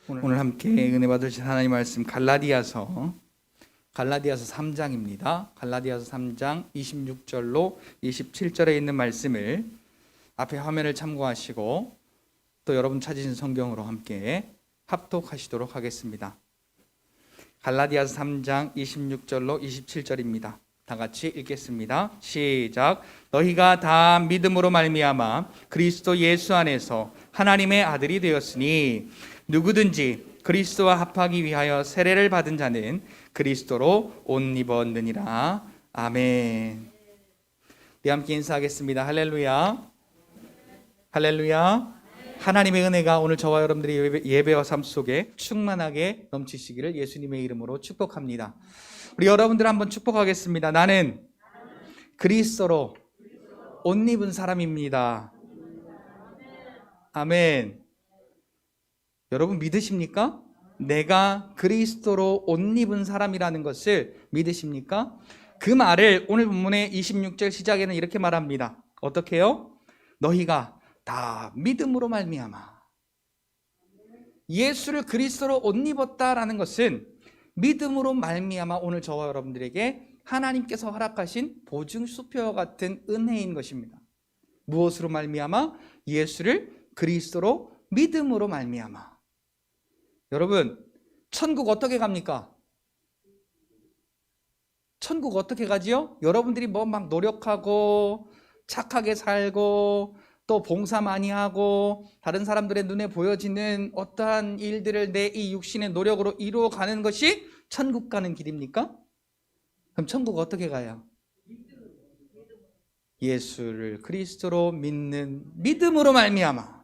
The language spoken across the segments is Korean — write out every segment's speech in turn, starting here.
오늘 함께 은혜 받으실 하나님 말씀 갈라디아서 3장입니다. 갈라디아서 3장 26절로 27절에 있는 말씀을 앞에 화면을 참고하시고 또 여러분 찾으신 성경으로 함께 합독하시도록 하겠습니다. 갈라디아서 3장 26절로 27절입니다. 다 같이 읽겠습니다. 시작. 너희가 다 믿음으로 말미암아 그리스도 예수 안에서 하나님의 아들이 되었으니 누구든지 그리스도와 합하기 위하여 세례를 받은 자는 그리스도로 옷 입었느니라. 아멘. 우리 함께 인사하겠습니다. 할렐루야. 할렐루야. 하나님의 은혜가 오늘 저와 여러분들의 예배와 삶 속에 충만하게 넘치시기를 예수님의 이름으로 축복합니다. 우리 여러분들 한번 축복하겠습니다. 나는 그리스도로 옷 입은 사람입니다. 아멘. 여러분 믿으십니까? 내가 그리스도로 옷 입은 사람이라는 것을 믿으십니까? 그 말을 오늘 본문의 26절 시작에는 이렇게 말합니다. 어떻게 해요? 너희가 다 믿음으로 말미암아. 예수를 그리스도로 옷 입었다라는 것은 믿음으로 말미암아 오늘 저와 여러분들에게 하나님께서 허락하신 보증수표와 같은 은혜인 것입니다. 무엇으로 말미암아? 예수를 그리스도로 믿음으로 말미암아. 여러분, 천국 어떻게 갑니까? 천국 어떻게 가지요? 여러분들이 뭐 막 노력하고 착하게 살고 또 봉사 많이 하고 다른 사람들의 눈에 보여지는 어떠한 일들을 내 이 육신의 노력으로 이루어가는 것이 천국 가는 길입니까? 그럼 천국 어떻게 가요? 예수를 그리스도로 믿는 믿음으로 말미암아.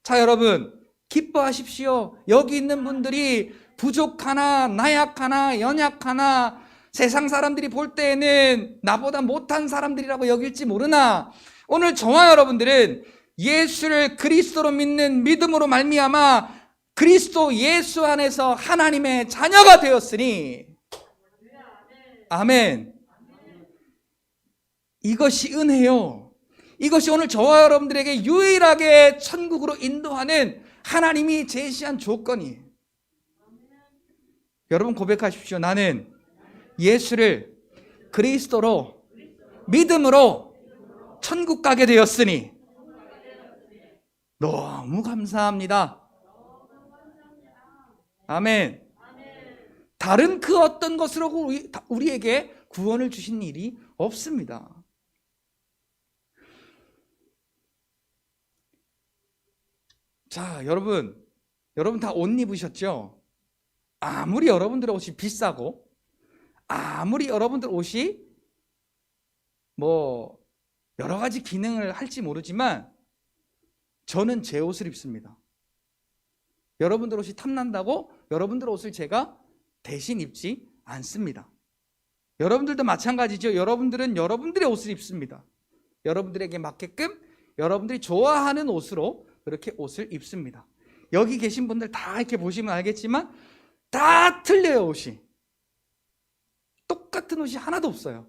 자, 여러분 기뻐하십시오. 여기 있는 분들이 부족하나 나약하나 연약하나 세상 사람들이 볼 때에는 나보다 못한 사람들이라고 여길지 모르나 오늘 저와 여러분들은 예수를 그리스도로 믿는 믿음으로 말미암아 그리스도 예수 안에서 하나님의 자녀가 되었으니 아멘. 이것이 은혜요. 이것이 오늘 저와 여러분들에게 유일하게 천국으로 인도하는 하나님이 제시한 조건이에요. 여러분 고백하십시오. 나는 예수를 그리스도로 믿음으로 천국 가게 되었으니 너무 감사합니다. 아멘. 다른 그 어떤 것으로 우리에게 구원을 주신 일이 없습니다. 자, 여러분 다 옷 입으셨죠? 아무리 여러분들의 옷이 비싸고 아무리 여러분들 옷이 뭐 여러 가지 기능을 할지 모르지만 저는 제 옷을 입습니다. 여러분들 옷이 탐난다고 여러분들 옷을 제가 대신 입지 않습니다. 여러분들도 마찬가지죠. 여러분들은 여러분들의 옷을 입습니다. 여러분들에게 맞게끔 여러분들이 좋아하는 옷으로 그렇게 옷을 입습니다. 여기 계신 분들 다 이렇게 보시면 알겠지만 다 틀려요. 옷이 똑같은 옷이 하나도 없어요.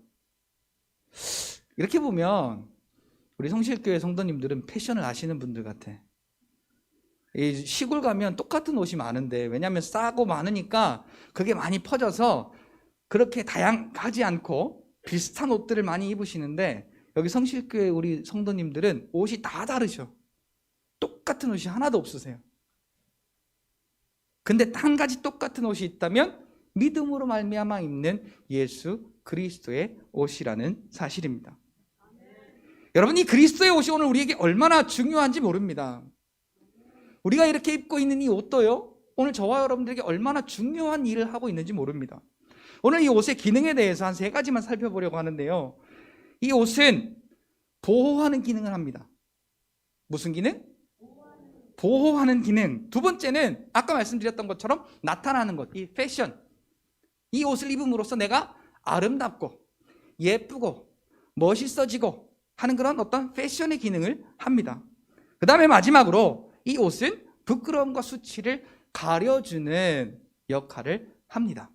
이렇게 보면 우리 성실교회 성도님들은 패션을 아시는 분들 같아. 이 시골 가면 똑같은 옷이 많은데 왜냐하면 싸고 많으니까 그게 많이 퍼져서 그렇게 다양하지 않고 비슷한 옷들을 많이 입으시는데 여기 성실교회 우리 성도님들은 옷이 다 다르셔. 똑같은 옷이 하나도 없으세요. 근데 한 가지 똑같은 옷이 있다면 믿음으로 말미암아 입는 예수 그리스도의 옷이라는 사실입니다. 여러분, 이 그리스도의 옷이 오늘 우리에게 얼마나 중요한지 모릅니다. 우리가 이렇게 입고 있는 이 옷도요, 오늘 저와 여러분들에게 얼마나 중요한 일을 하고 있는지 모릅니다. 오늘 이 옷의 기능에 대해서 한 3가지만 살펴보려고 하는데요. 이 옷은 보호하는 기능을 합니다. 무슨 기능? 보호하는 기능. 두 번째는 아까 말씀드렸던 것처럼 나타나는 것, 이 패션. 이 옷을 입음으로써 내가 아름답고 예쁘고 멋있어지고 하는 그런 어떤 패션의 기능을 합니다. 그 다음에 마지막으로 이 옷은 부끄러움과 수치를 가려주는 역할을 합니다.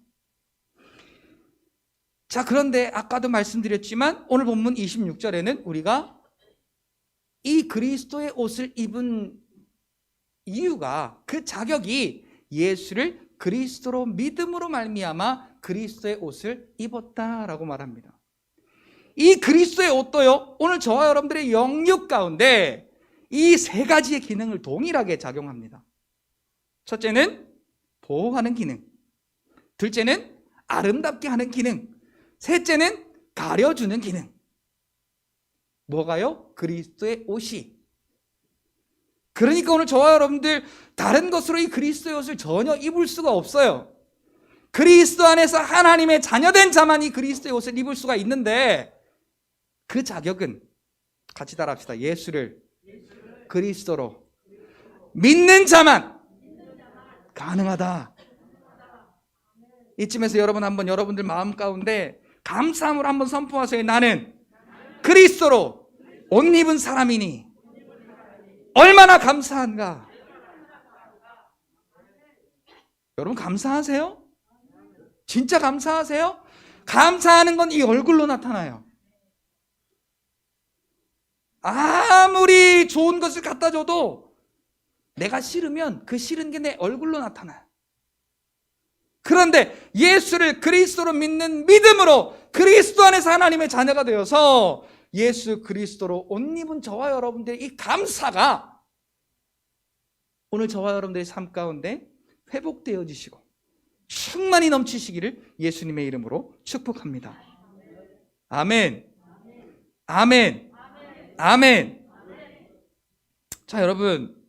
자, 그런데 아까도 말씀드렸지만 오늘 본문 26절에는 우리가 이 그리스도의 옷을 입은 이유가, 그 자격이 예수를 그리스도로 믿음으로 말미암아 그리스도의 옷을 입었다라고 말합니다. 이 그리스도의 옷도요, 오늘 저와 여러분들의 영육 가운데 이 세 가지의 기능을 동일하게 작용합니다. 첫째는 보호하는 기능, 둘째는 아름답게 하는 기능, 셋째는 가려주는 기능. 뭐가요? 그리스도의 옷이. 그러니까 오늘 저와 여러분들 다른 것으로 이 그리스도의 옷을 전혀 입을 수가 없어요. 그리스도 안에서 하나님의 자녀된 자만이 그리스도의 옷을 입을 수가 있는데, 그 자격은 같이 따라합시다. 예수를 그리스도로 믿는 자만 가능하다. 이쯤에서 여러분 한번 여러분들 마음 가운데 감사함을 한번 선포하세요. 나는 그리스도로 옷 입은 사람이니 얼마나 감사한가. 여러분 감사하세요? 진짜 감사하세요? 감사하는 건 이 얼굴로 나타나요. 아무리 좋은 것을 갖다 줘도 내가 싫으면 그 싫은 게 내 얼굴로 나타나요. 그런데 예수를 그리스도로 믿는 믿음으로 그리스도 안에서 하나님의 자녀가 되어서 예수 그리스도로 옷 입은 저와 여러분들의 이 감사가 오늘 저와 여러분들의 삶 가운데 회복되어지시고 충만히 넘치시기를 예수님의 이름으로 축복합니다. 아멘. 아멘. 아멘. 자, 여러분,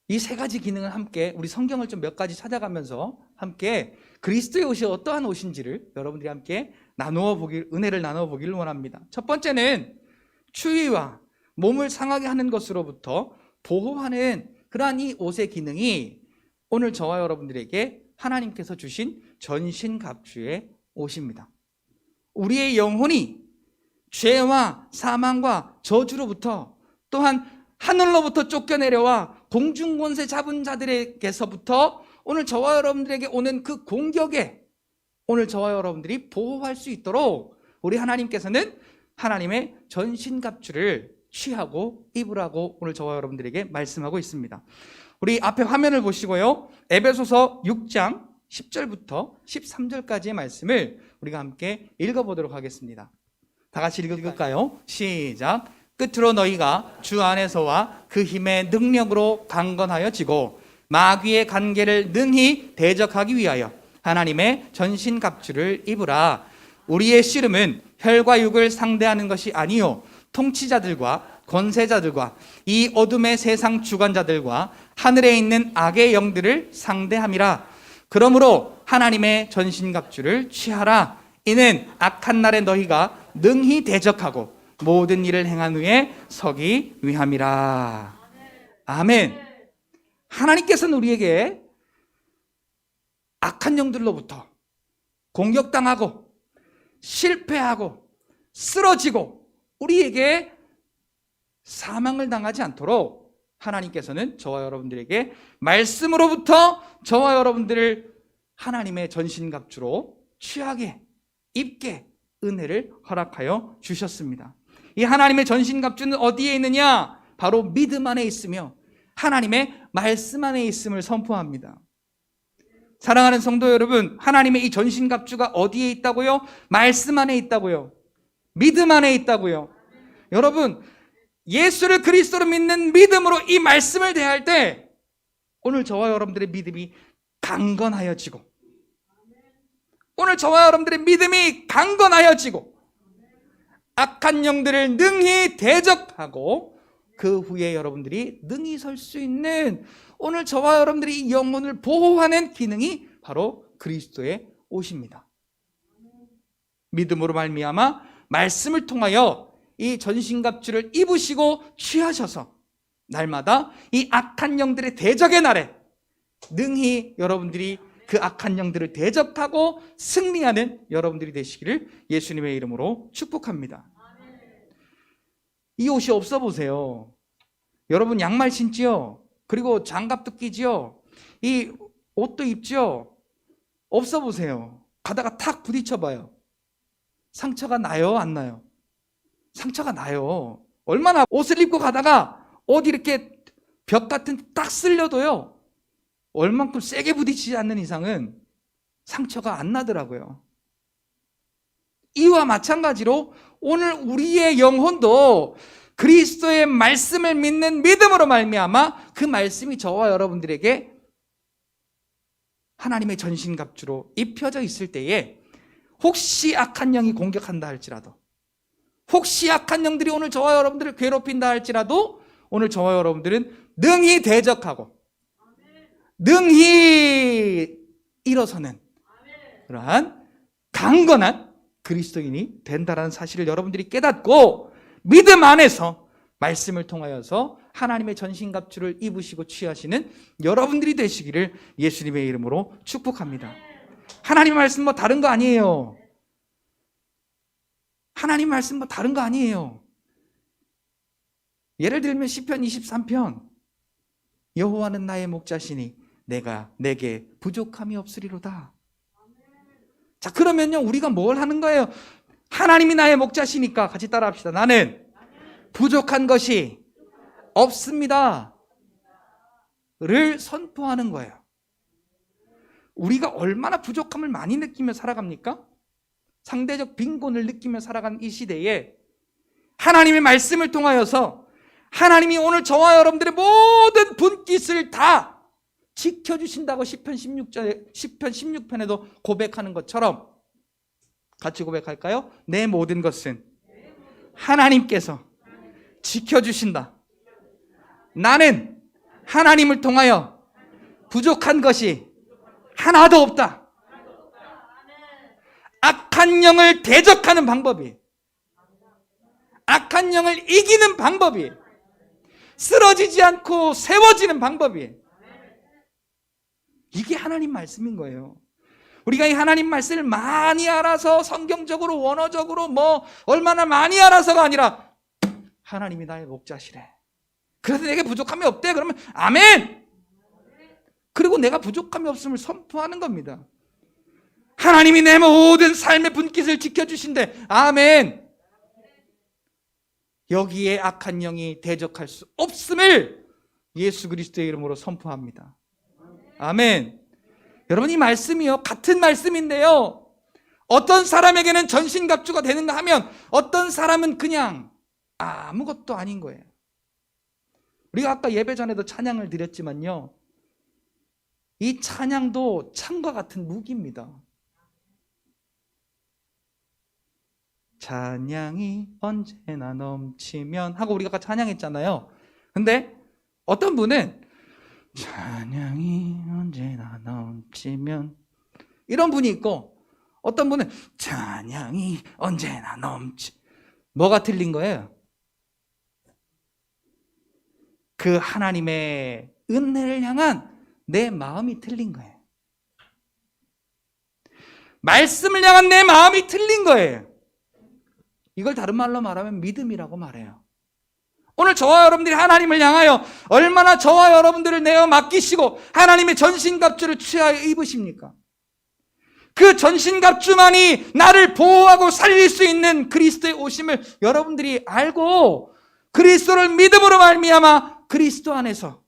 이 세 가지 기능을 함께 우리 성경을 좀 몇 가지 찾아가면서 함께 그리스도의 옷이 어떠한 옷인지를 여러분들이 함께 은혜를 나누어 보기를 원합니다. 첫 번째는 추위와 몸을 상하게 하는 것으로부터 보호하는 그러한 이 옷의 기능이 오늘 저와 여러분들에게 하나님께서 주신 전신갑주의 옷입니다. 우리의 영혼이 죄와 사망과 저주로부터, 또한 하늘로부터 쫓겨내려와 공중권세 잡은 자들에게서부터 오늘 저와 여러분들에게 오는 그 공격에 오늘 저와 여러분들이 보호할 수 있도록 우리 하나님께서는 하나님의 전신갑주를 취하고 입으라고 오늘 저와 여러분들에게 말씀하고 있습니다. 우리 앞에 화면을 보시고요, 에베소서 6장 10절부터 13절까지의 말씀을 우리가 함께 읽어보도록 하겠습니다. 다 같이 읽을까요? 시작. 끝으로 너희가 주 안에서와 그 힘의 능력으로 강건하여지고 마귀의 관계를 능히 대적하기 위하여 하나님의 전신갑주를 입으라. 우리의 씨름은 혈과 육을 상대하는 것이 아니요 통치자들과 권세자들과 이 어둠의 세상 주관자들과 하늘에 있는 악의 영들을 상대함이라. 그러므로 하나님의 전신갑주를 취하라. 이는 악한 날에 너희가 능히 대적하고 모든 일을 행한 후에 서기 위함이라. 아멘. 하나님께서는 우리에게 악한 영들로부터 공격당하고 실패하고 쓰러지고 우리에게 사망을 당하지 않도록 하나님께서는 저와 여러분들에게 말씀으로부터 저와 여러분들을 하나님의 전신갑주로 취하게 입게 은혜를 허락하여 주셨습니다. 이 하나님의 전신갑주는 어디에 있느냐? 바로 믿음 안에 있으며 하나님의 말씀 안에 있음을 선포합니다. 사랑하는 성도 여러분, 하나님의 이 전신갑주가 어디에 있다고요? 말씀 안에 있다고요. 믿음 안에 있다고요. 여러분, 예수를 그리스도로 믿는 믿음으로 이 말씀을 대할 때 오늘 저와 여러분들의 믿음이 강건하여지고, 오늘 저와 여러분들의 믿음이 강건하여지고 악한 영들을 능히 대적하고 그 후에 여러분들이 능히 설 수 있는 오늘 저와 여러분들이 이 영혼을 보호하는 기능이 바로 그리스도의 옷입니다. 믿음으로 말미암아 말씀을 통하여 이 전신갑주를 입으시고 취하셔서 날마다 이 악한 영들의 대적의 날에 능히 여러분들이 그 악한 영들을 대적하고 승리하는 여러분들이 되시기를 예수님의 이름으로 축복합니다. 이 옷이 없어 보세요. 여러분 양말 신지요? 그리고 장갑도 끼지요? 이 옷도 입지요? 없어 보세요. 가다가 탁 부딪혀 봐요. 상처가 나요? 안 나요? 상처가 나요. 얼마나 옷을 입고 가다가 어디 이렇게 벽 같은 딱 쓸려도요, 얼만큼 세게 부딪히지 않는 이상은 상처가 안 나더라고요. 이와 마찬가지로 오늘 우리의 영혼도 그리스도의 말씀을 믿는 믿음으로 말미암아 그 말씀이 저와 여러분들에게 하나님의 전신갑주로 입혀져 있을 때에 혹시 악한 영이 공격한다 할지라도, 혹시 악한 영들이 오늘 저와 여러분들을 괴롭힌다 할지라도 오늘 저와 여러분들은 능히 대적하고 능히 일어서는 그러한 강건한 그리스도인이 된다는 사실을 여러분들이 깨닫고 믿음 안에서 말씀을 통하여서 하나님의 전신갑주를 입으시고 취하시는 여러분들이 되시기를 예수님의 이름으로 축복합니다. 하나님 말씀 뭐 다른 거 아니에요. 하나님 말씀 뭐 다른 거 아니에요. 예를 들면 시편 23편, 여호와는 나의 목자시니 내게 부족함이 없으리로다. 자, 그러면요, 우리가 뭘 하는 거예요? 하나님이 나의 목자시니까 같이 따라합시다. 나는 부족한 것이 없습니다 를 선포하는 거예요. 우리가 얼마나 부족함을 많이 느끼며 살아갑니까? 상대적 빈곤을 느끼며 살아가는 이 시대에 하나님의 말씀을 통하여서 하나님이 오늘 저와 여러분들의 모든 분깃을 다 지켜주신다고 시편 16편에도 고백하는 것처럼 같이 고백할까요? 내 모든 것은 하나님께서 지켜주신다. 나는 하나님을 통하여 부족한 것이 하나도 없다. 악한 영을 대적하는 방법이, 악한 영을 이기는 방법이, 쓰러지지 않고 세워지는 방법이, 이게 하나님 말씀인 거예요. 우리가 이 하나님 말씀을 많이 알아서 성경적으로 원어적으로 뭐 얼마나 많이 알아서가 아니라 하나님이 나의 목자시래, 그래서 내게 부족함이 없대. 그러면 아멘. 그리고 내가 부족함이 없음을 선포하는 겁니다. 하나님이 내 모든 삶의 분깃을 지켜주신대. 아멘. 여기에 악한 영이 대적할 수 없음을 예수 그리스도의 이름으로 선포합니다. 아멘. 여러분, 이 말씀이요, 같은 말씀인데요, 어떤 사람에게는 전신갑주가 되는가 하면 어떤 사람은 그냥 아무것도 아닌 거예요. 우리가 아까 예배 전에도 찬양을 드렸지만요, 이 찬양도 창과 같은 무기입니다. 찬양이 언제나 넘치면 하고 우리가 아까 찬양했잖아요. 근데 어떤 분은 찬양이 언제나 넘치면 이런 분이 있고, 어떤 분은 찬양이 언제나 뭐가 틀린 거예요? 그 하나님의 은혜를 향한 내 마음이 틀린 거예요. 말씀을 향한 내 마음이 틀린 거예요. 이걸 다른 말로 말하면 믿음이라고 말해요. 오늘 저와 여러분들이 하나님을 향하여 얼마나 저와 여러분들을 내어 맡기시고 하나님의 전신갑주를 취하여 입으십니까? 그 전신갑주만이 나를 보호하고 살릴 수 있는 그리스도의 오심을 여러분들이 알고 그리스도를 믿음으로 말미암아 그리스도 안에서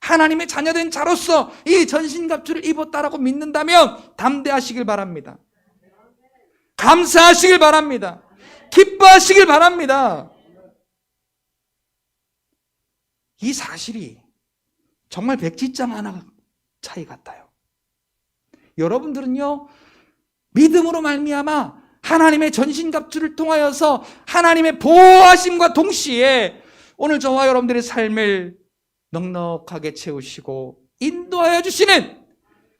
하나님의 자녀된 자로서 이 전신갑주를 입었다라고 믿는다면 담대하시길 바랍니다. 감사하시길 바랍니다. 기뻐하시길 바랍니다. 이 사실이 정말 백지장 하나 차이 같아요. 여러분들은요, 믿음으로 말미암아 하나님의 전신갑주를 통하여서 하나님의 보호하심과 동시에 오늘 저와 여러분들의 삶을 넉넉하게 채우시고 인도하여 주시는,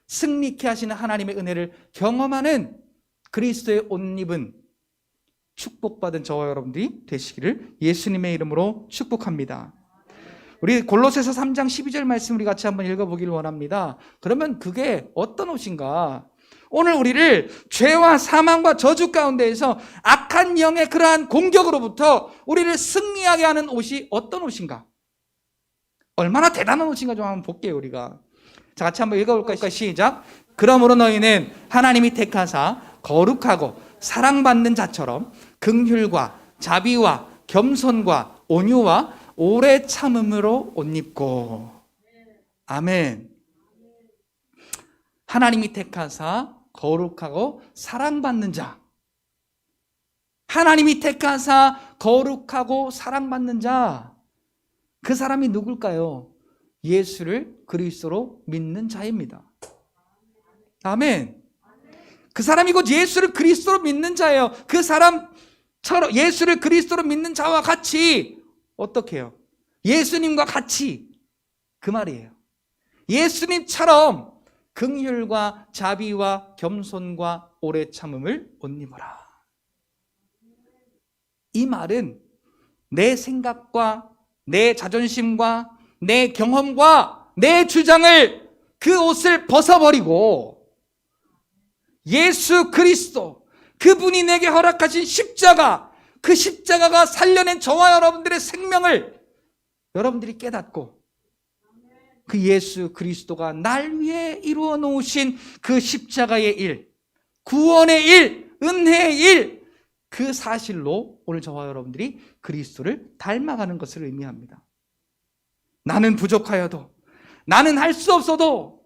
승리케 하시는 하나님의 은혜를 경험하는 그리스도의 옷 입은 축복받은 저와 여러분들이 되시기를 예수님의 이름으로 축복합니다. 우리 골로새서 3장 12절 말씀 우리 같이 한번 읽어보기를 원합니다. 그러면 그게 어떤 옷인가? 오늘 우리를 죄와 사망과 저주 가운데에서 악한 영의 그러한 공격으로부터 우리를 승리하게 하는 옷이 어떤 옷인가? 얼마나 대단한 옷인가 좀 한번 볼게요, 우리가. 자, 같이 한번 읽어볼까요? 시작. 그러므로 너희는 하나님이 택하사 거룩하고 사랑받는 자처럼 긍휼과 자비와 겸손과 온유와 오래 참음으로 옷 입고. 아멘. 하나님이 택하사 거룩하고 사랑받는 자. 하나님이 택하사 거룩하고 사랑받는 자. 그 사람이 누굴까요? 예수를 그리스도로 믿는 자입니다. 아멘. 그 사람이 곧 예수를 그리스도로 믿는 자예요. 그 사람처럼 예수를 그리스도로 믿는 자와 같이 어떻게 해요? 예수님과 같이, 그 말이에요. 예수님처럼 긍휼과 자비와 겸손과 오래 참음을 옷 입어라. 이 말은 내 생각과 내 자존심과 내 경험과 내 주장을, 그 옷을 벗어버리고 예수 그리스도, 그분이 내게 허락하신 십자가, 그 십자가가 살려낸 저와 여러분들의 생명을 여러분들이 깨닫고, 그 예수 그리스도가 날 위해 이루어 놓으신 그 십자가의 일, 구원의 일, 은혜의 일, 그 사실로 오늘 저와 여러분들이 그리스도를 닮아가는 것을 의미합니다. 나는 부족하여도, 나는 할 수 없어도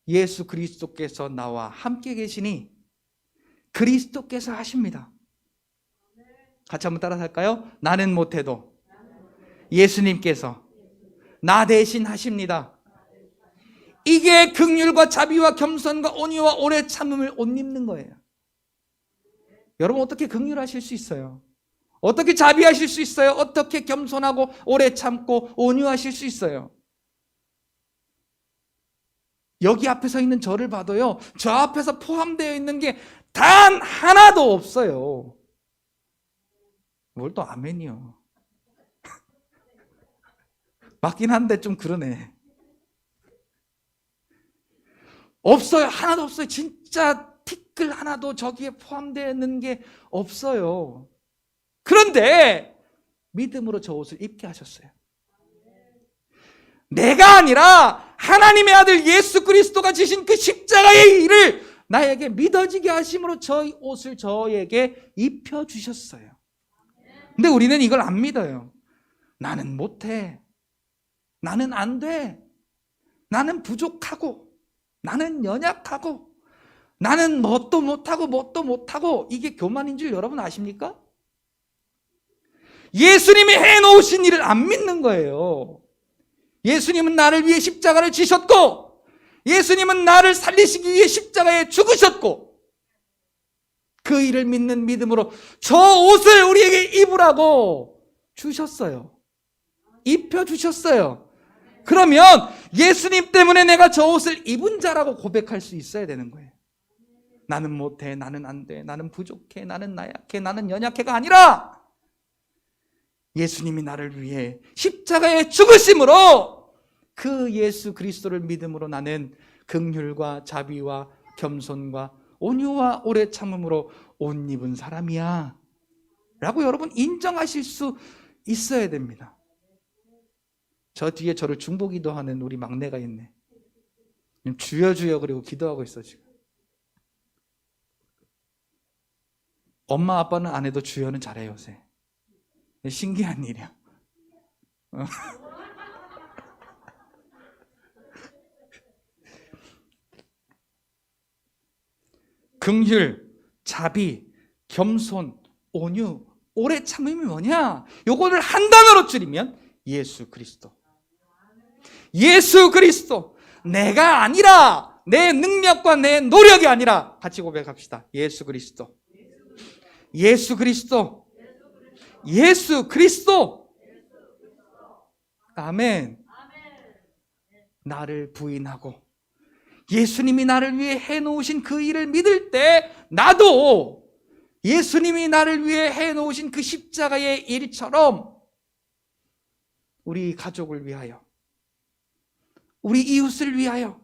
예수 그리스도께서 나와 함께 계시니 그리스도께서 하십니다. 같이 한번 따라서 할까요? 나는 못해도 예수님께서 나 대신 하십니다. 이게 긍휼과 자비와 겸손과 온유와 오래 참음을 옷 입는 거예요. 여러분, 어떻게 긍휼하실 수 있어요? 어떻게 자비하실 수 있어요? 어떻게 겸손하고 오래 참고 온유하실 수 있어요? 여기 앞에 서 있는 저를 봐도요, 저 앞에서 포함되어 있는 게 단 하나도 없어요. 뭘 또 아멘이요. 맞긴 한데 좀 그러네. 없어요. 하나도 없어요. 진짜 티끌 하나도 저기에 포함되어 있는 게 없어요. 그런데 믿음으로 저 옷을 입게 하셨어요. 내가 아니라 하나님의 아들 예수 그리스도가 지신 그 십자가의 일을 나에게 믿어지게 하심으로 저 옷을 저에게 입혀주셨어요. 근데 우리는 이걸 안 믿어요. 나는 못해. 나는 안 돼. 나는 부족하고, 나는 연약하고, 나는 뭣도 못하고, 이게 교만인 줄 여러분 아십니까? 예수님이 해놓으신 일을 안 믿는 거예요. 예수님은 나를 위해 십자가를 지셨고, 예수님은 나를 살리시기 위해 십자가에 죽으셨고, 그 일을 믿는 믿음으로 저 옷을 우리에게 입으라고 주셨어요. 입혀주셨어요. 그러면 예수님 때문에 내가 저 옷을 입은 자라고 고백할 수 있어야 되는 거예요. 나는 못해, 나는 안 돼, 나는 부족해, 나는 나약해, 나는 연약해가 아니라 예수님이 나를 위해 십자가에 죽으심으로 그 예수 그리스도를 믿음으로 나는 긍휼과 자비와 겸손과 온유와 오래 참음으로 옷 입은 사람이야 라고 여러분 인정하실 수 있어야 됩니다. 저 뒤에 저를 중보기도하는 우리 막내가 있네. 주여 주여 그리고 기도하고 있어 지금. 엄마 아빠는 안 해도 주여는 잘해요 요새. 신기한 일이야. 긍휼, 자비, 겸손, 온유, 오래 참음이 뭐냐? 요거를 한 단어로 줄이면 예수 그리스도. 예수 그리스도. 내가 아니라, 내 능력과 내 노력이 아니라, 같이 고백합시다. 예수 그리스도. 예수 그리스도. 예수 그리스도. 아멘. 나를 부인하고 예수님이 나를 위해 해놓으신 그 일을 믿을 때 나도 예수님이 나를 위해 해놓으신 그 십자가의 일처럼 우리 가족을 위하여, 우리 이웃을 위하여,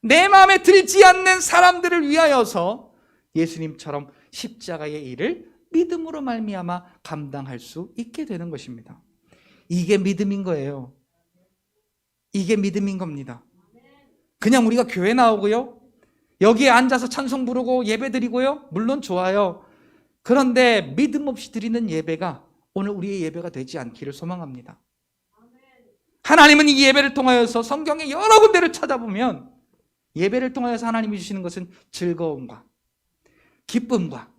내 마음에 들지 않는 사람들을 위하여서 예수님처럼 십자가의 일을 믿음으로 말미암아 감당할 수 있게 되는 것입니다. 이게 믿음인 거예요. 이게 믿음인 겁니다. 그냥 우리가 교회 나오고요, 여기에 앉아서 찬송 부르고 예배 드리고요, 물론 좋아요. 그런데 믿음 없이 드리는 예배가 오늘 우리의 예배가 되지 않기를 소망합니다. 하나님은 이 예배를 통하여서 성경의 여러 군데를 찾아보면 예배를 통하여서 하나님이 주시는 것은 즐거움과 기쁨과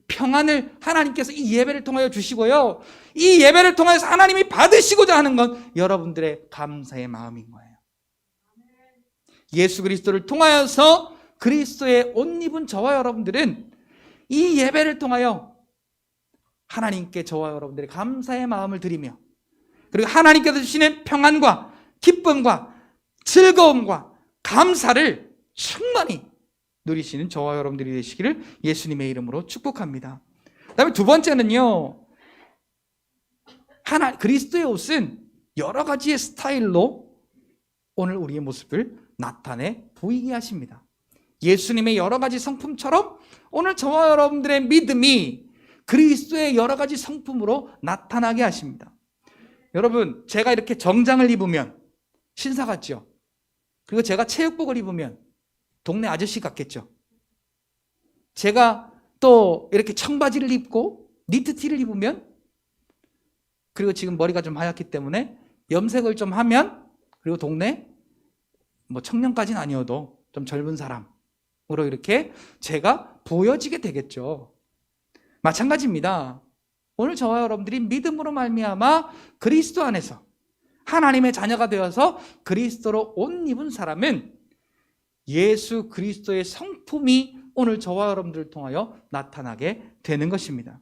평안을 하나님께서 이 예배를 통하여 주시고요, 이 예배를 통하여서 하나님이 받으시고자 하는 건 여러분들의 감사의 마음인 거예요. 예수 그리스도를 통하여서 그리스도의 옷 입은 저와 여러분들은 이 예배를 통하여 하나님께 저와 여러분들의 감사의 마음을 드리며, 그리고 하나님께서 주시는 평안과 기쁨과 즐거움과 감사를 충만히 누리시는 저와 여러분들이 되시기를 예수님의 이름으로 축복합니다. 그다음에 두 번째는요, 그리스도의 옷은 여러 가지의 스타일로 오늘 우리의 모습을 나타내 보이게 하십니다. 예수님의 여러 가지 성품처럼 오늘 저와 여러분들의 믿음이 그리스도의 여러 가지 성품으로 나타나게 하십니다. 여러분, 제가 이렇게 정장을 입으면 신사 같죠? 그리고 제가 체육복을 입으면 동네 아저씨 같겠죠? 제가 또 이렇게 청바지를 입고 니트티를 입으면, 그리고 지금 머리가 좀 하얗기 때문에 염색을 좀 하면, 그리고 동네 청년까지는 아니어도 좀 젊은 사람으로 이렇게 제가 보여지게 되겠죠. 마찬가지입니다. 오늘 저와 여러분들이 믿음으로 말미암아 그리스도 안에서 하나님의 자녀가 되어서 그리스도로 옷 입은 사람은 예수 그리스도의 성품이 오늘 저와 여러분들을 통하여 나타나게 되는 것입니다.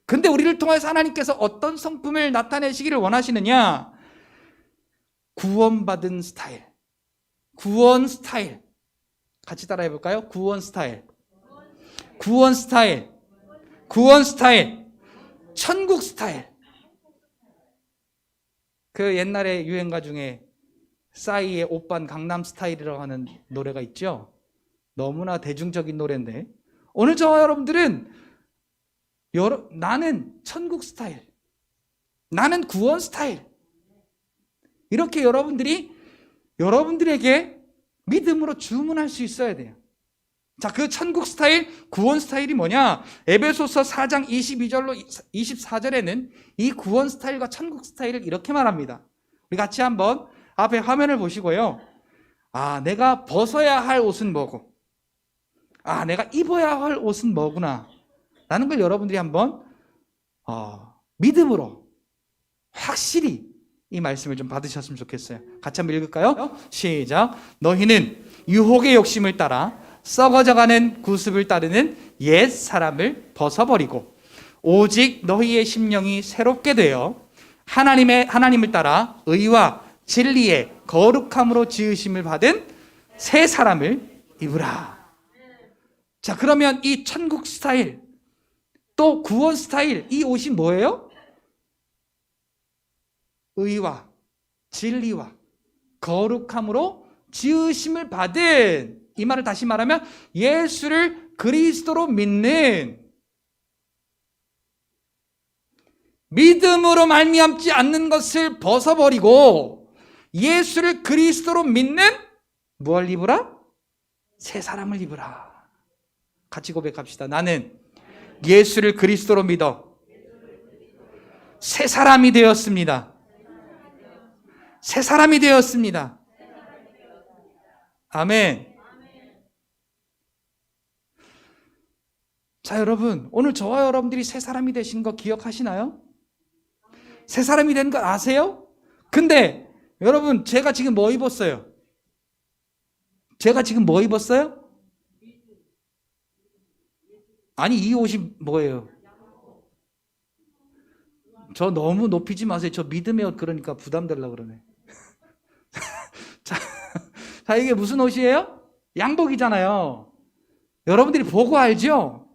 근데 우리를 통해서 하나님께서 어떤 성품을 나타내시기를 원하시느냐? 구원받은 스타일, 구원 스타일. 같이 따라해 볼까요? 구원 스타일, 구원 스타일, 구원 스타일, 천국 스타일. 그 옛날에 유행가 중에 싸이의 오빤 강남 스타일이라고 하는 노래가 있죠. 너무나 대중적인 노래인데, 오늘 저와 여러분들은 나는 천국 스타일, 나는 구원 스타일, 이렇게 여러분들에게 믿음으로 주문할 수 있어야 돼요. 자, 그 천국 스타일, 구원 스타일이 뭐냐? 에베소서 4장 22절로 24절에는 이 구원 스타일과 천국 스타일을 이렇게 말합니다. 우리 같이 한번 앞에 화면을 보시고요. 아, 내가 벗어야 할 옷은 뭐고, 아, 내가 입어야 할 옷은 뭐구나 라는 걸 여러분들이 한번 믿음으로 확실히 이 말씀을 좀 받으셨으면 좋겠어요. 같이 한번 읽을까요? 시작. 너희는 유혹의 욕심을 따라 썩어져가는 구습을 따르는 옛 사람을 벗어버리고 오직 너희의 심령이 새롭게 되어 하나님을 따라 의와 진리의 거룩함으로 지으심을 받은 새 사람을 입으라. 자, 그러면 이 천국 스타일, 또 구원 스타일, 이 옷이 뭐예요? 의와 진리와 거룩함으로 지으심을 받은, 이 말을 다시 말하면 예수를 그리스도로 믿는, 믿음으로 말미암지 않는 것을 벗어버리고 예수를 그리스도로 믿는 뭘 입으라? 새 사람을 입으라. 같이 고백합시다. 나는 예수를 그리스도로 믿어 새 사람이 되었습니다. 새 사람이 되었습니다. 아멘. 자, 여러분, 오늘 저와 여러분들이 새 사람이 되신 거 기억하시나요? 새 사람이 된 거 아세요? 근데 여러분, 제가 지금 뭐 입었어요? 제가 지금 뭐 입었어요? 아니, 이 옷이 뭐예요? 저 너무 높이지 마세요. 저 믿음의 옷 그러니까 부담되려고 그러네. 자, 이게 무슨 옷이에요? 양복이잖아요. 여러분들이 보고 알죠?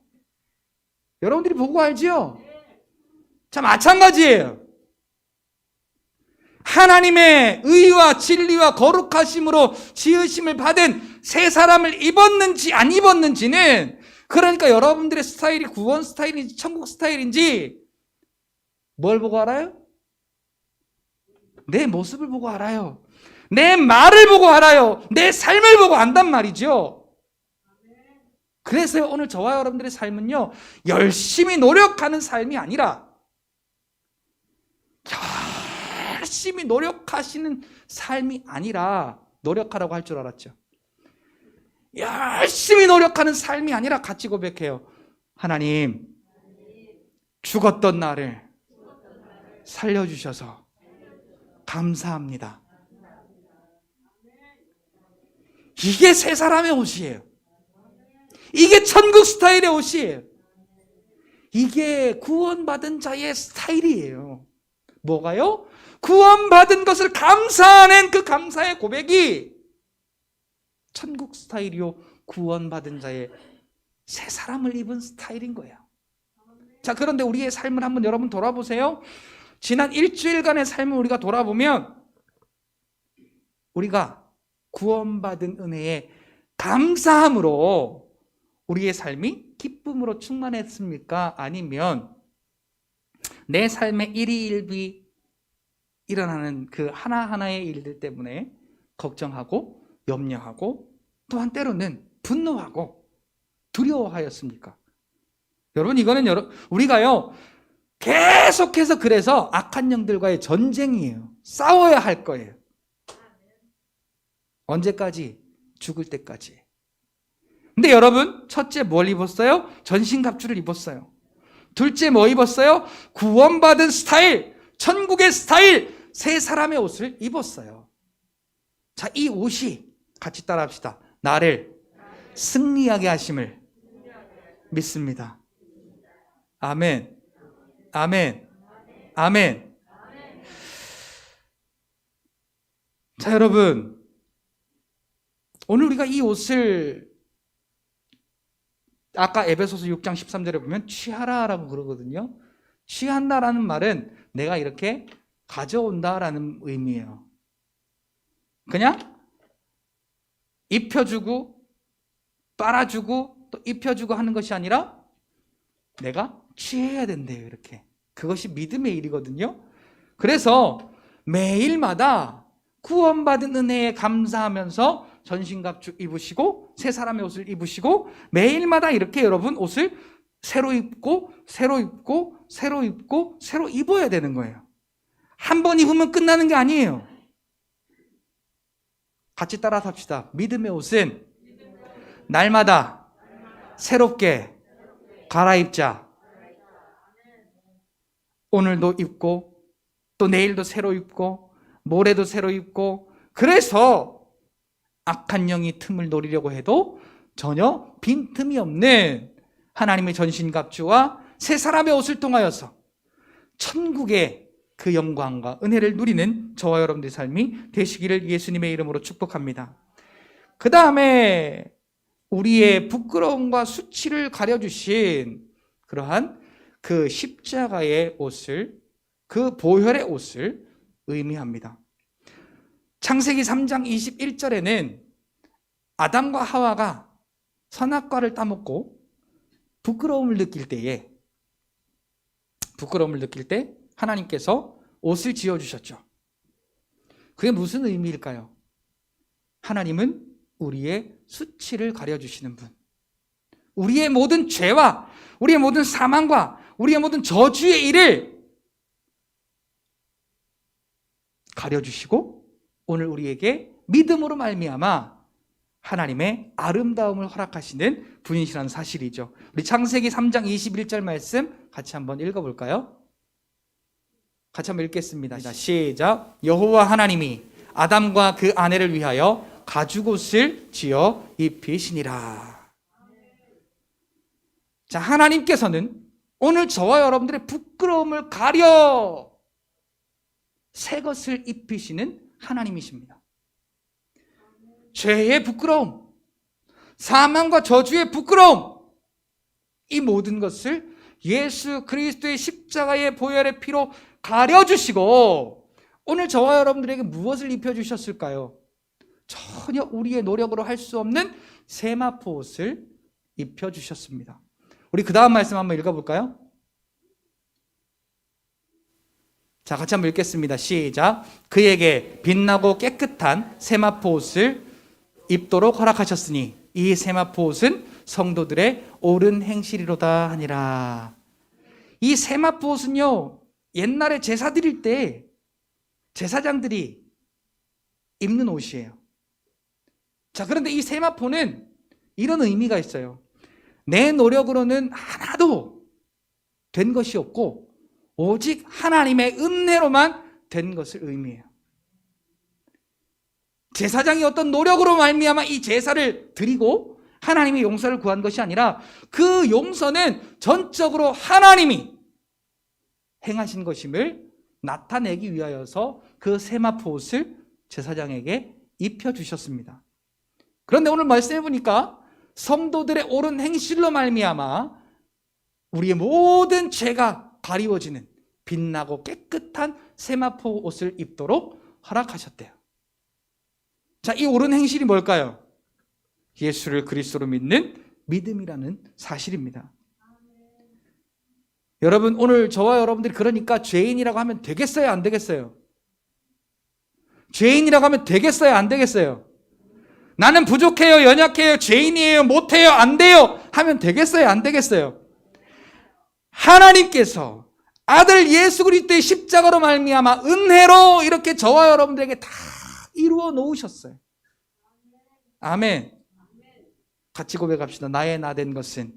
여러분들이 보고 알죠? 자, 마찬가지예요. 하나님의 의와 진리와 거룩하심으로 지으심을 받은 새 사람을 입었는지 안 입었는지는, 그러니까 여러분들의 스타일이 구원 스타일인지 천국 스타일인지 뭘 보고 알아요? 내 모습을 보고 알아요. 내 말을 보고 알아요. 내 삶을 보고 안단 말이죠. 그래서 오늘 저와 여러분들의 삶은요, 열심히 노력하는 삶이 아니라 열심히 노력하시는 삶이 아니라, 노력하라고 할 줄 알았죠. 열심히 노력하는 삶이 아니라 같이 고백해요. 하나님, 죽었던 나를 살려주셔서 감사합니다. 이게 새 사람의 옷이에요. 이게 천국 스타일의 옷이에요. 이게 구원받은 자의 스타일이에요. 뭐가요? 구원받은 것을 감사하는 그 감사의 고백이 천국 스타일이요, 구원받은 자의 새 사람을 입은 스타일인 거예요. 자, 그런데 우리의 삶을 한번 여러분 돌아보세요. 지난 일주일간의 삶을 우리가 돌아보면 우리가 구원받은 은혜에 감사함으로 우리의 삶이 기쁨으로 충만했습니까? 아니면 내 삶의 일희일비 일어나는 그 하나하나의 일들 때문에 걱정하고 염려하고 또한 때로는 분노하고 두려워하였습니까? 여러분, 이거는 우리가요 계속해서 그래서 악한 영들과의 전쟁이에요. 싸워야 할 거예요. 언제까지? 죽을 때까지. 근데 여러분, 첫째 뭘 입었어요? 전신갑주를 입었어요. 둘째 뭐 입었어요? 구원받은 스타일, 천국의 스타일, 새 사람의 옷을 입었어요. 자, 이 옷이 같이 따라합시다. 나를 승리하게 하심을 믿습니다. 아멘. 아멘. 아멘. 자, 여러분, 오늘 우리가 이 옷을 아까 에베소서 6장 13절에 보면 취하라라고 그러거든요. 취한다라는 말은 내가 이렇게 가져온다라는 의미예요. 그냥 입혀주고 빨아주고 또 입혀주고 하는 것이 아니라 내가 취해야 된대요. 이렇게. 그것이 믿음의 일이거든요. 그래서 매일마다 구원받은 은혜에 감사하면서 전신갑주 입으시고 새 사람의 옷을 입으시고 매일마다 이렇게 여러분 옷을 새로 입고 새로 입고 새로 입고 새로 입어야 되는 거예요. 한 번 입으면 끝나는 게 아니에요. 같이 따라서 합시다. 믿음의 옷은 날마다 새롭게 갈아입자. 오늘도 입고 또 내일도 새로 입고 모레도 새로 입고, 그래서 악한 영이 틈을 노리려고 해도 전혀 빈틈이 없는 하나님의 전신갑주와 새 사람의 옷을 통하여서 천국의 그 영광과 은혜를 누리는 저와 여러분들의 삶이 되시기를 예수님의 이름으로 축복합니다. 그 다음에 우리의 부끄러움과 수치를 가려주신 그러한 그 십자가의 옷을, 그 보혈의 옷을 의미합니다. 창세기 3장 21절에는 아담과 하와가 선악과를 따먹고 부끄러움을 느낄 때 하나님께서 옷을 지어주셨죠. 그게 무슨 의미일까요? 하나님은 우리의 수치를 가려주시는 분, 우리의 모든 죄와 우리의 모든 사망과 우리의 모든 저주의 일을 가려주시고 오늘 우리에게 믿음으로 말미암아 하나님의 아름다움을 허락하시는 분이시라는 사실이죠. 우리 창세기 3장 21절 말씀 같이 한번 읽어볼까요? 같이 한번 읽겠습니다. 시작. 여호와 하나님이 아담과 그 아내를 위하여 가죽옷을 지어 입히시니라. 자, 하나님께서는 오늘 저와 여러분들의 부끄러움을 가려 새 것을 입히시는 하나님이십니다. 죄의 부끄러움, 사망과 저주의 부끄러움, 이 모든 것을 예수 그리스도의 십자가의 보혈의 피로 가려주시고 오늘 저와 여러분들에게 무엇을 입혀주셨을까요? 전혀 우리의 노력으로 할 수 없는 세마포 옷을 입혀주셨습니다. 우리 그 다음 말씀 한번 읽어볼까요? 자, 같이 한번 읽겠습니다. 시작. 그에게 빛나고 깨끗한 세마포 옷을 입도록 허락하셨으니 이 세마포 옷은 성도들의 옳은 행실이로다 하니라. 이 세마포 옷은요, 옛날에 제사 드릴 때 제사장들이 입는 옷이에요. 자, 그런데 이 세마포는 이런 의미가 있어요. 내 노력으로는 하나도 된 것이 없고 오직 하나님의 은혜로만 된 것을 의미해요. 제사장이 어떤 노력으로 말미암아 이 제사를 드리고 하나님의 용서를 구한 것이 아니라 그 용서는 전적으로 하나님이 행하신 것임을 나타내기 위하여서 그 세마포 옷을 제사장에게 입혀주셨습니다. 그런데 오늘 말씀해 보니까 성도들의 옳은 행실로 말미암아 우리의 모든 죄가 가리워지는 빛나고 깨끗한 세마포 옷을 입도록 허락하셨대요. 자, 이 옳은 행실이 뭘까요? 예수를 그리스도로 믿는 믿음이라는 사실입니다. 여러분, 오늘 저와 여러분들이 그러니까 죄인이라고 하면 되겠어요? 안 되겠어요? 죄인이라고 하면 되겠어요? 안 되겠어요? 나는 부족해요, 연약해요, 죄인이에요, 못해요, 안 돼요 하면 되겠어요? 안 되겠어요? 하나님께서 아들 예수 그리스도의 십자가로 말미암아 은혜로 이렇게 저와 여러분들에게 다 이루어 놓으셨어요. 아멘. 같이 고백합시다. 나의 나 된 것은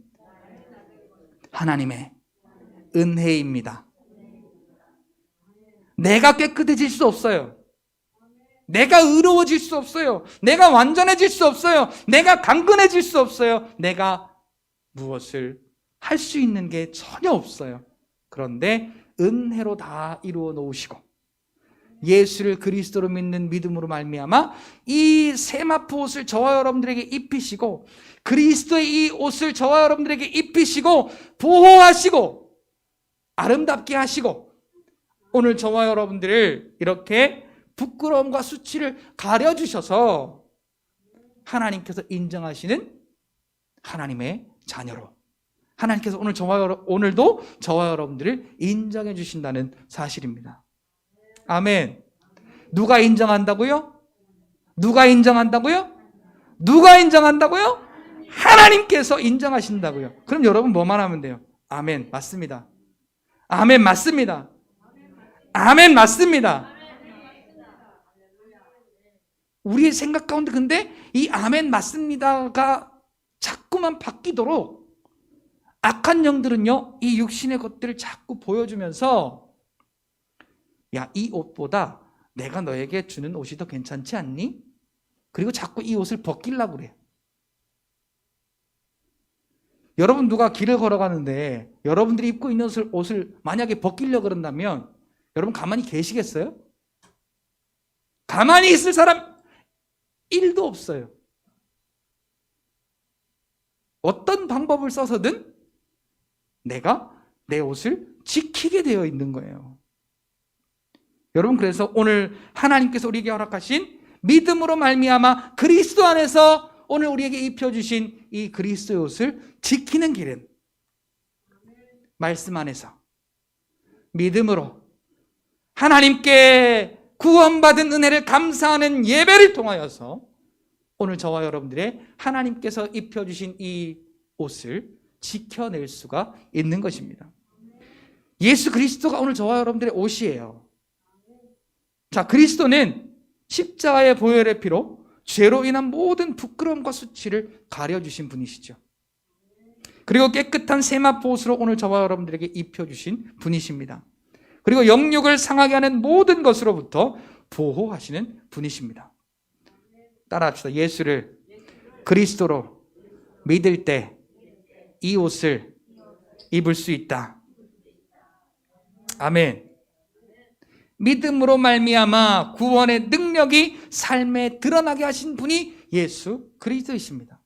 하나님의 은혜입니다. 내가 깨끗해질 수 없어요. 내가 의로워질 수 없어요. 내가 완전해질 수 없어요. 내가 강건해질 수 없어요. 내가 무엇을 할 수 있는 게 전혀 없어요. 그런데 은혜로 다 이루어 놓으시고 예수를 그리스도로 믿는 믿음으로 말미암아 이 세마포 옷을 저와 여러분들에게 입히시고 그리스도의 이 옷을 저와 여러분들에게 입히시고 보호하시고 아름답게 하시고 오늘 저와 여러분들을 이렇게 부끄러움과 수치를 가려주셔서 하나님께서 인정하시는 하나님의 자녀로 하나님께서 오늘도 저와 여러분들을 인정해 주신다는 사실입니다. 아멘. 누가 인정한다고요? 누가 인정한다고요? 누가 인정한다고요? 하나님께서 인정하신다고요. 그럼 여러분 뭐만 하면 돼요? 아멘, 맞습니다. 아멘, 맞습니다. 아멘, 맞습니다. 우리의 생각 가운데 근데 이 아멘, 맞습니다가 자꾸만 바뀌도록 악한 영들은요, 이 육신의 것들을 자꾸 보여주면서 야, 이 옷보다 내가 너에게 주는 옷이 더 괜찮지 않니? 그리고 자꾸 이 옷을 벗기려고 그래요. 여러분 누가 길을 걸어가는데 여러분들이 입고 있는 옷을 만약에 벗기려고 그런다면 여러분 가만히 계시겠어요? 가만히 있을 사람 1도 없어요. 어떤 방법을 써서든 내가 내 옷을 지키게 되어 있는 거예요. 여러분 그래서 오늘 하나님께서 우리에게 허락하신 믿음으로 말미암아 그리스도 안에서 오늘 우리에게 입혀주신 이 그리스도의 옷을 지키는 길은 말씀 안에서 믿음으로 하나님께 구원받은 은혜를 감사하는 예배를 통하여서 오늘 저와 여러분들의 하나님께서 입혀주신 이 옷을 지켜낼 수가 있는 것입니다. 예수 그리스도가 오늘 저와 여러분들의 옷이에요. 자, 그리스도는 십자가의 보혈의 피로 죄로 인한 모든 부끄러움과 수치를 가려주신 분이시죠. 그리고 깨끗한 세마포 옷으로 오늘 저와 여러분들에게 입혀주신 분이십니다. 그리고 영육을 상하게 하는 모든 것으로부터 보호하시는 분이십니다. 따라합시다. 예수를 그리스도로 믿을 때 이 옷을 입을 수 있다. 아멘. 믿음으로 말미암아 구원의 능력이 삶에 드러나게 하신 분이 예수 그리스도이십니다.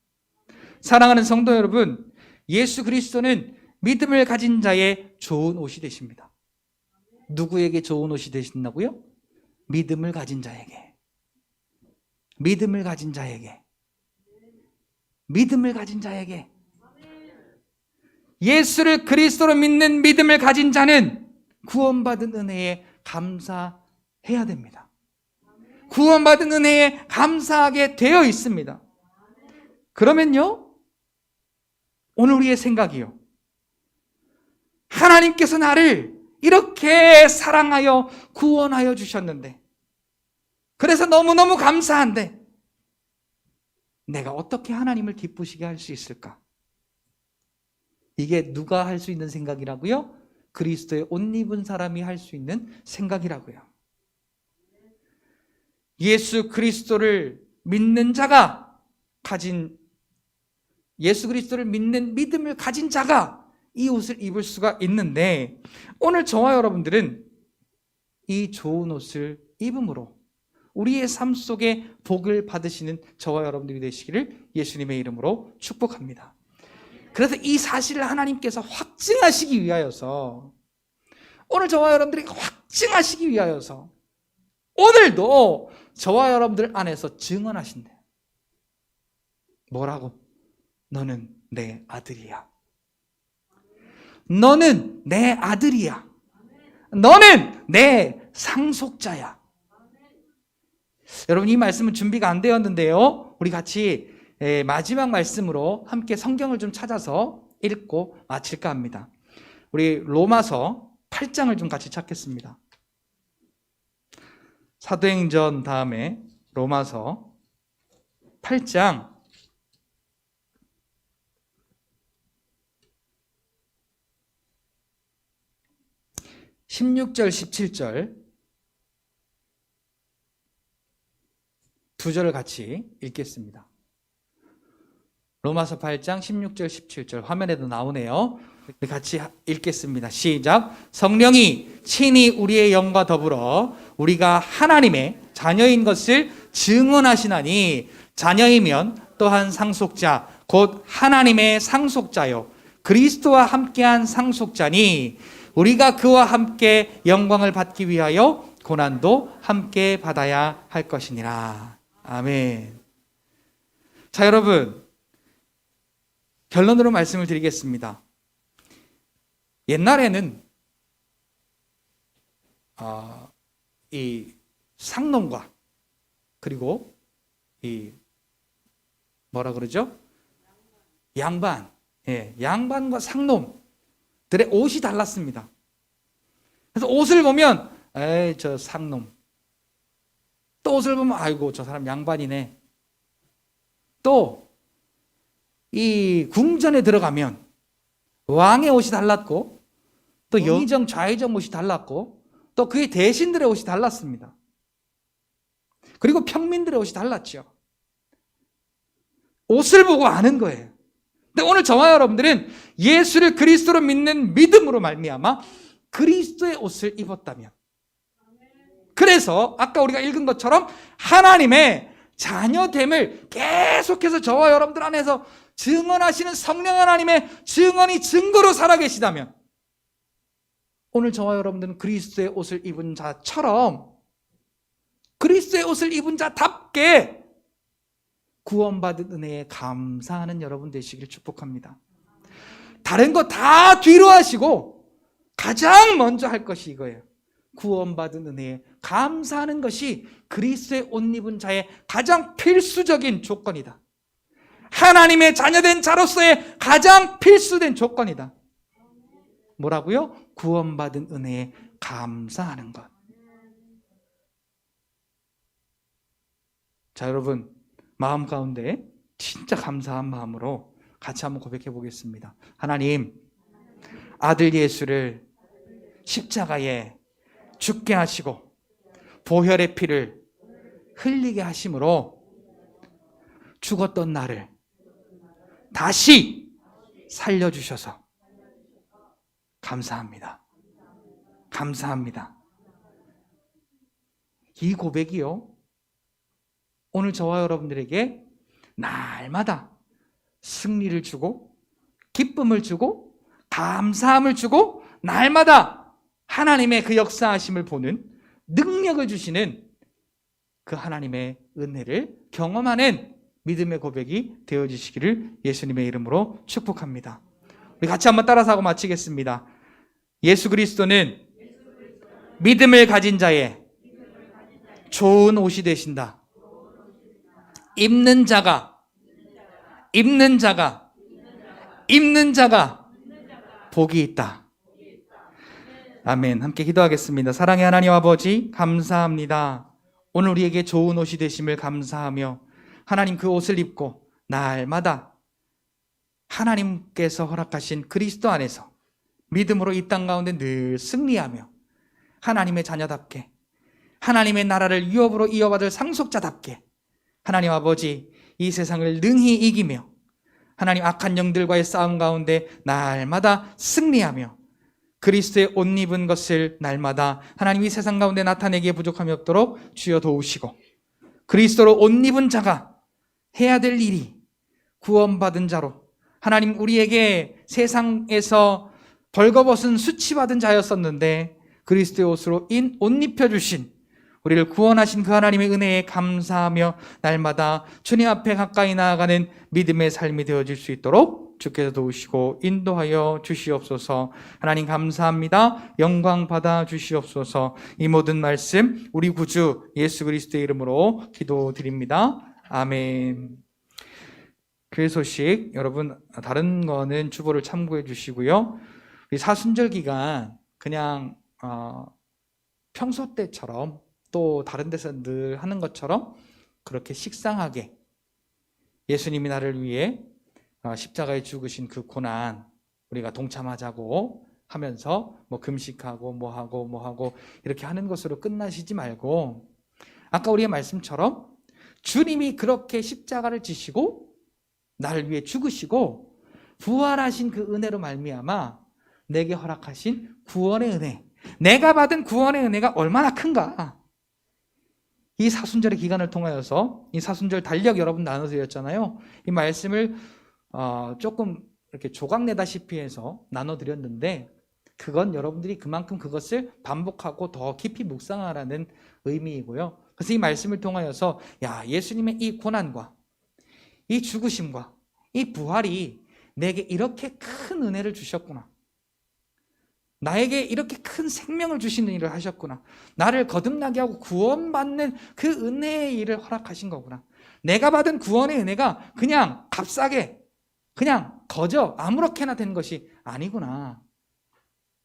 사랑하는 성도 여러분, 예수 그리스도는 믿음을 가진 자의 좋은 옷이 되십니다. 누구에게 좋은 옷이 되신다고요? 믿음을 가진 자에게. 믿음을 가진 자에게. 믿음을 가진 자에게. 예수를 그리스도로 믿는 믿음을 가진 자는 구원받은 은혜에 감사해야 됩니다. 구원받은 은혜에 감사하게 되어 있습니다. 그러면요, 오늘 우리의 생각이요, 하나님께서 나를 이렇게 사랑하여 구원하여 주셨는데 그래서 너무너무 감사한데 내가 어떻게 하나님을 기쁘시게 할 수 있을까? 이게 누가 할 수 있는 생각이라고요? 그리스도의 옷 입은 사람이 할 수 있는 생각이라고요. 예수 그리스도를 믿는 자가 가진, 예수 그리스도를 믿는 믿음을 가진 자가 이 옷을 입을 수가 있는데, 오늘 저와 여러분들은 이 좋은 옷을 입음으로 우리의 삶 속에 복을 받으시는 저와 여러분들이 되시기를 예수님의 이름으로 축복합니다. 그래서 이 사실을 하나님께서 확증하시기 위하여서, 오늘 저와 여러분들이 확증하시기 위하여서 오늘도 저와 여러분들 안에서 증언하신대. 뭐라고? 너는 내 아들이야. 너는 내 아들이야. 너는 내 상속자야. 여러분, 이 말씀은 준비가 안 되었는데요, 우리 같이 마지막 말씀으로 함께 성경을 좀 찾아서 읽고 마칠까 합니다. 우리 로마서 8장을 좀 같이 찾겠습니다. 사도행전 다음에 로마서 8장 16절 17절 두 절을 같이 읽겠습니다. 로마서 8장 16절 17절 화면에도 나오네요. 같이 읽겠습니다. 시작. 성령이 친히 우리의 영과 더불어 우리가 하나님의 자녀인 것을 증언하시나니, 자녀이면 또한 상속자 곧 하나님의 상속자요 그리스도와 함께한 상속자니, 우리가 그와 함께 영광을 받기 위하여 고난도 함께 받아야 할 것이니라. 아멘. 자, 여러분, 결론으로 말씀을 드리겠습니다. 옛날에는 이 상놈과 그리고 이 뭐라 그러죠? 양반, 양반과 상놈들의 옷이 달랐습니다. 그래서 옷을 보면 에이 저 상놈, 또 옷을 보면 아이고 저 사람 양반이네. 또 이 궁전에 들어가면 왕의 옷이 달랐고, 또 영의정 좌의정 옷이 달랐고, 또 그의 대신들의 옷이 달랐습니다. 그리고 평민들의 옷이 달랐죠. 옷을 보고 아는 거예요. 근데 오늘 저와 여러분들은 예수를 그리스도로 믿는 믿음으로 말미암아 그리스도의 옷을 입었다면, 그래서 아까 우리가 읽은 것처럼 하나님의 자녀됨을 계속해서 저와 여러분들 안에서 증언하시는 성령 하나님의 증언이 증거로 살아계시다면, 오늘 저와 여러분들은 그리스도의 옷을 입은 자처럼, 그리스도의 옷을 입은 자답게 구원받은 은혜에 감사하는 여러분 되시길 축복합니다. 다른 거 다 뒤로 하시고 가장 먼저 할 것이 이거예요. 구원받은 은혜에 감사하는 것이 그리스도의 옷 입은 자의 가장 필수적인 조건이다. 하나님의 자녀된 자로서의 가장 필수된 조건이다. 뭐라고요? 구원받은 은혜에 감사하는 것. 자, 여러분, 마음 가운데 진짜 감사한 마음으로 같이 한번 고백해 보겠습니다. 하나님, 아들 예수를 십자가에 죽게 하시고 보혈의 피를 흘리게 하심으로 죽었던 나를 다시 살려주셔서 감사합니다. 감사합니다. 이 고백이요, 오늘 저와 여러분들에게 날마다 승리를 주고 기쁨을 주고 감사함을 주고 날마다 하나님의 그 역사하심을 보는 능력을 주시는 그 하나님의 은혜를 경험하는 믿음의 고백이 되어주시기를 예수님의 이름으로 축복합니다. 우리 같이 한번 따라서 하고 마치겠습니다. 예수 그리스도는 믿음을 가진 자의 좋은 옷이 되신다. 입는 자가 복이 있다. 아멘. 함께 기도하겠습니다. 사랑의 하나님 아버지, 감사합니다. 오늘 우리에게 좋은 옷이 되심을 감사하며 하나님 그 옷을 입고 날마다 하나님께서 허락하신 그리스도 안에서 믿음으로 이 땅 가운데 늘 승리하며 하나님의 자녀답게 하나님의 나라를 유업으로 이어받을 상속자답게 하나님 아버지 이 세상을 능히 이기며 하나님 악한 영들과의 싸움 가운데 날마다 승리하며 그리스도의 옷 입은 것을 날마다 하나님이 세상 가운데 나타내기에 부족함이 없도록 주여 도우시고 그리스도로 옷 입은 자가 해야 될 일이 구원받은 자로 하나님 우리에게 세상에서 벌거벗은 수치받은 자였었는데 그리스도의 옷으로 옷 입혀주신 우리를 구원하신 그 하나님의 은혜에 감사하며 날마다 주님 앞에 가까이 나아가는 믿음의 삶이 되어질 수 있도록 주께서 도우시고 인도하여 주시옵소서. 하나님 감사합니다. 영광 받아 주시옵소서. 이 모든 말씀 우리 구주 예수 그리스도의 이름으로 기도드립니다. 아멘. 교회 소식 여러분 다른 거는 주보를 참고해 주시고요. 우리 사순절 기간 그냥 평소 때처럼 또 다른 데서 늘 하는 것처럼 그렇게 식상하게 예수님이 나를 위해 십자가에 죽으신 그 고난 우리가 동참하자고 하면서 뭐 금식하고 뭐 하고 이렇게 하는 것으로 끝나시지 말고 아까 우리의 말씀처럼 주님이 그렇게 십자가를 지시고 나를 위해 죽으시고 부활하신 그 은혜로 말미암아 내게 허락하신 구원의 은혜, 내가 받은 구원의 은혜가 얼마나 큰가. 이 사순절의 기간을 통하여서 이 사순절 달력 여러분 나눠드렸잖아요. 이 말씀을 조금 이렇게 조각내다시피 해서 나눠드렸는데 그건 여러분들이 그만큼 그것을 반복하고 더 깊이 묵상하라는 의미이고요. 그래서 이 말씀을 통하여서 예수님의 이 고난과 이 죽으심과 이 부활이 내게 이렇게 큰 은혜를 주셨구나. 나에게 이렇게 큰 생명을 주시는 일을 하셨구나. 나를 거듭나게 하고 구원받는 그 은혜의 일을 허락하신 거구나. 내가 받은 구원의 은혜가 그냥 값싸게 그냥 거저 아무렇게나 된 것이 아니구나.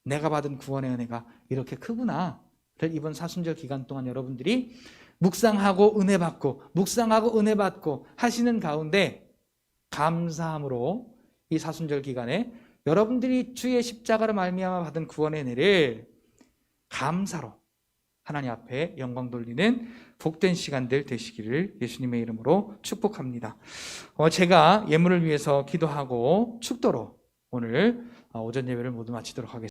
내가 받은 구원의 은혜가 이렇게 크구나. 이번 사순절 기간 동안 여러분들이 묵상하고 은혜 받고 하시는 가운데 감사함으로 이 사순절 기간에 여러분들이 주의 십자가로 말미암아 받은 구원의 은혜를 감사로 하나님 앞에 영광 돌리는 복된 시간들 되시기를 예수님의 이름으로 축복합니다. 제가 예물을 위해서 기도하고 축도로 오늘 오전 예배를 모두 마치도록 하겠습니다.